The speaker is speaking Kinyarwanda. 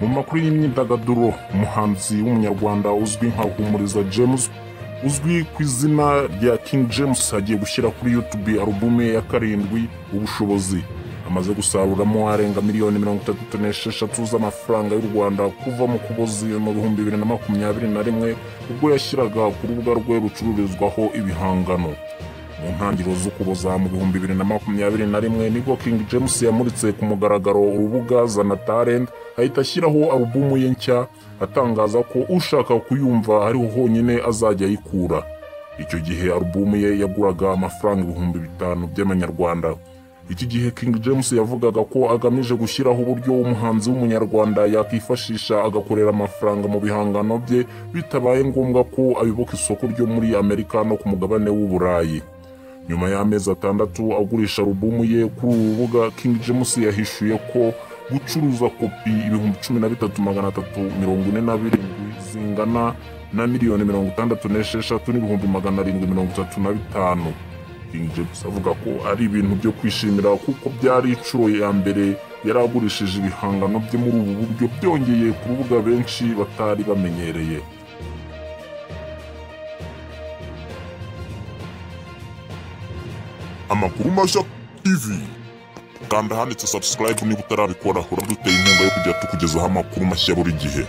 Mu makuru y'imyidagaduro, umuhanzi w'umunyarwanda uzwi nka Humuriza James uzwi ku izina rya King James agiye gushyira kuri YouTube alubumu ya karindwi Ubushobozi. Amaze gusaruramo arenga miliyoni 36 z'amafaranga y'u Rwanda kuva mu Kubozi mu 2021 ubwo yashyiraga ku rubuga rwe rucururizwaho ibihangano. Mu ntangiriro z'Ukuboza mu 2021 nibwo King James yamuritse ku mugaragaro urubuga Zana Talent ahita ashyiraho alubumu ye nshya atangaza ko ushaka kuyumva hariho honyine azajya ayikura. Icyo gihe alubumu ye yaguraga amafaranga 5,000 by'amanyarwanda. Iki gihe King James yavugaga ko agamije gushyiraho uburyo umuhanzi w'umunyarwanda yakifashisha agakorera amafaranga mu bihangano bye bitabaye ngombwa ko ayoboka isoko ryo muri Amerika no ku mugabane w'Uburayi. Nyuma y'amezi 6 agurisha alubumu ye kuri uru rubuga, King James yahishuye ko gucuruza kopi 13,347 zingana na miliyoni 66,735. King James avuga ko ari ibintu byo kwishimira kuko byari inshuro ya mbere yaragurishije ibihangano bye muri ubu buryo, byongeye ku rubuga benshi batari bamenyereye. Amakuru mashya TV. Kanda handitse subscribe niba utarabikora, uraduteye inkunga yo kujya tukugezaho amakuru mashya buri gihe.